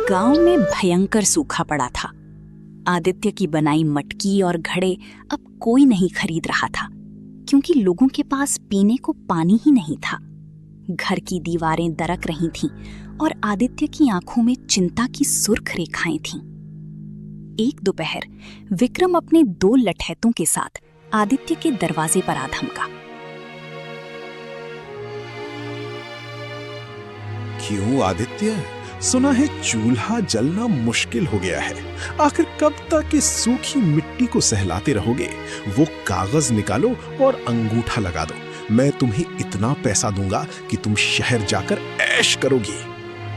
गांव में भयंकर सूखा पड़ा था। आदित्य की बनाई मटकी और घड़े अब कोई नहीं खरीद रहा था, क्योंकि लोगों के पास पीने को पानी ही नहीं था। घर की दीवारें दरक रही थीं और आदित्य की आंखों में चिंता की सुर्ख रेखाएं थीं। एक दोपहर विक्रम अपने 2 लठैतों के साथ आदित्य के दरवाजे पर आ धमका। क्यों आदित्य? सुना है चूल्हा जलना मुश्किल हो गया है। आखिर कब तक इस सूखी मिट्टी को सहलाते रहोगे? वो कागज निकालो और अंगूठा लगा दो। मैं तुम्हें इतना पैसा दूंगा कि तुम शहर जाकर ऐश करोगी।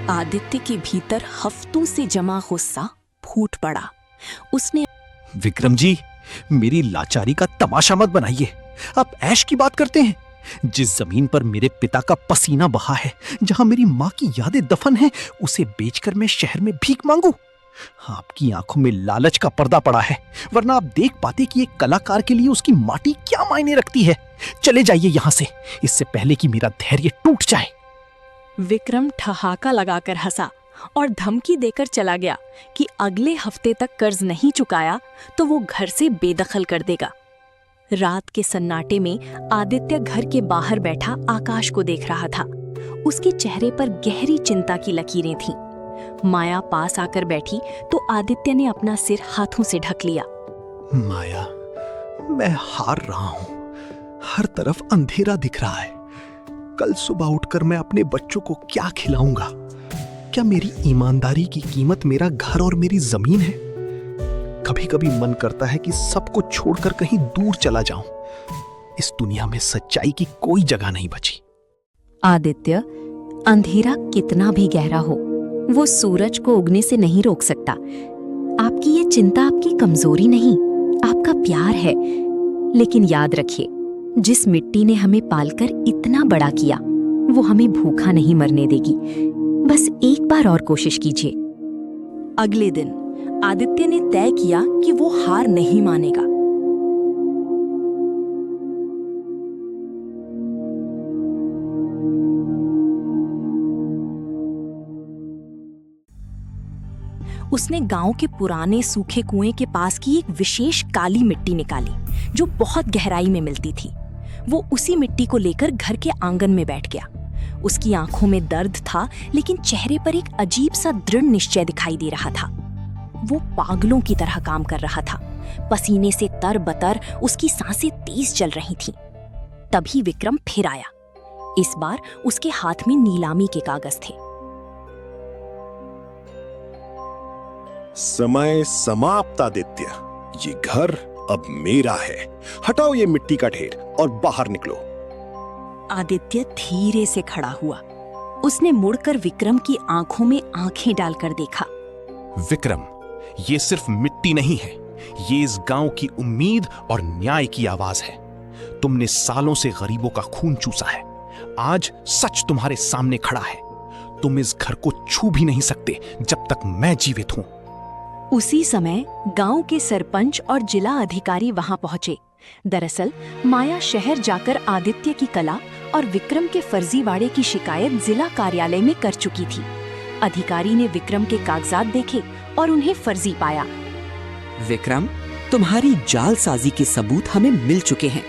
आदित्य के भीतर हफ्तों से जमा गुस्सा फूट पड़ा। उसने विक्रम जी, मेरी लाचारी का तमाशा मत बनाइए। आप ऐश की बात करते हैं। जिस जमीन पर मेरे पिता का पसीना बहा है, जहां मेरी माँ की यादें दफन हैं, उसे बेचकर मैं शहर में भीख मांगू? आपकी आंखों में लालच का पर्दा पड़ा है, वरना आप देख पाते कि एक कलाकार के लिए उसकी माटी क्या मायने रखती है। चले जाइए यहां से, इससे पहले कि मेरा धैर्य टूट जाए। विक्रम ठहाका लगाकर हंसा और धमकी देकर चला गया कि अगले हफ्ते तक कर्ज नहीं चुकाया तो वो घर से बेदखल कर देगा। रात के सन्नाटे में आदित्य घर के बाहर बैठा आकाश को देख रहा था। उसके चेहरे पर गहरी चिंता की लकीरें थीं। माया पास आकर बैठी तो आदित्य ने अपना सिर हाथों से ढक लिया। माया, मैं हार रहा हूं। हर तरफ अंधेरा दिख रहा है। कल सुबह उठकर मैं अपने बच्चों को क्या खिलाऊंगा? क्या मेरी ईमानदारी की कीमत मेरा घर और मेरी जमीन है? कभी कभी मन करता है कि सब कुछ छोड़कर कहीं दूर चला जाऊं। इस दुनिया में सच्चाई की कोई जगह नहीं बची। आदित्य, अंधेरा कितना भी गहरा हो, वो सूरज को उगने से नहीं रोक सकता। आपकी ये चिंता आपकी कमजोरी नहीं, आपका प्यार है। लेकिन याद रखिए, जिस मिट्टी ने हमें पालकर इतना बड़ा किया, वो हमें भूखा नहीं मरने देगी। बस एक बार और कोशिश कीजिए। अगले दिन आदित्य ने तय किया कि वो हार नहीं मानेगा। उसने गांव के पुराने सूखे कुएं के पास की एक विशेष काली मिट्टी निकाली, जो बहुत गहराई में मिलती थी। वो उसी मिट्टी को लेकर घर के आंगन में बैठ गया। उसकी आंखों में दर्द था, लेकिन चेहरे पर एक अजीब सा दृढ़ निश्चय दिखाई दे रहा था। वो पागलों की तरह काम कर रहा था। पसीने से तरबतर उसकी सांसें तेज चल रही थीं। तभी विक्रम फिर आया। इस बार उसके हाथ में नीलामी के कागज थे। समय समाप्त आदित्य। ये घर अब मेरा है। हटाओ ये मिट्टी का ढेर और बाहर निकलो। आदित्य धीरे से खड़ा हुआ। उसने मुड़कर विक्रम की आंखों में आंखें डालकर देखा। विक्रम, ये सिर्फ मिट्टी नहीं है, ये इस गांव की उम्मीद और न्याय की आवाज है। तुमने सालों से गरीबों का खून चूसा है। आज सच तुम्हारे सामने खड़ा है। तुम इस घर को छू भी नहीं सकते जब तक मैं जीवित हूं। उसी समय गांव के सरपंच और जिला अधिकारी वहां पहुंचे। दरअसल माया शहर जाकर आदित्य की कला और विक्रम के फर्जीवाड़े की शिकायत जिला कार्यालय में कर चुकी थी। अधिकारी ने विक्रम के कागजात देखे और उन्हें फर्जी पाया। विक्रम, तुम्हारी जालसाजी के सबूत हमें मिल चुके हैं।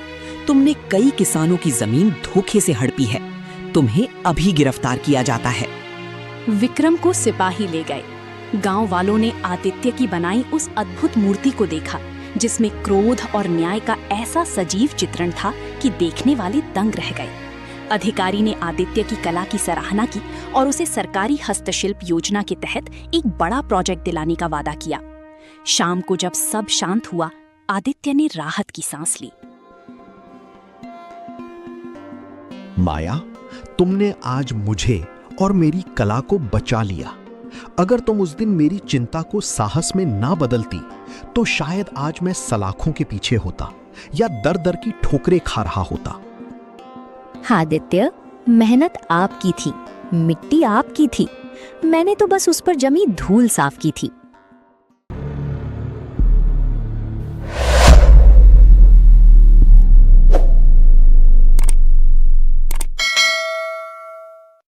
तुमने कई किसानों की जमीन धोखे से हड़पी है। तुम्हें अभी गिरफ्तार किया जाता है। विक्रम को सिपाही ले गए। गांव वालों ने आदित्य की बनाई उस अद्भुत मूर्ति को देखा, जिसमें क्रोध और न्याय का ऐसा सजीव चित्रण था कि देखने वाले दंग रह गए। अधिकारी ने आदित्य की कला की सराहना की और उसे सरकारी हस्तशिल्प योजना के तहत एक बड़ा प्रोजेक्ट दिलाने का वादा किया। शाम को जब सब शांत हुआ, आदित्य ने राहत की सांस ली। माया, तुमने आज मुझे और मेरी कला को बचा लिया। अगर तुम उस दिन मेरी चिंता को साहस में ना बदलती, तो शायद आज मैं सलाखों के पीछे होता या दर दर की ठोकरें खा रहा होता। आदित्य, मेहनत आपकी थी, मिट्टी आपकी थी। मैंने तो बस उस पर जमी धूल साफ की थी।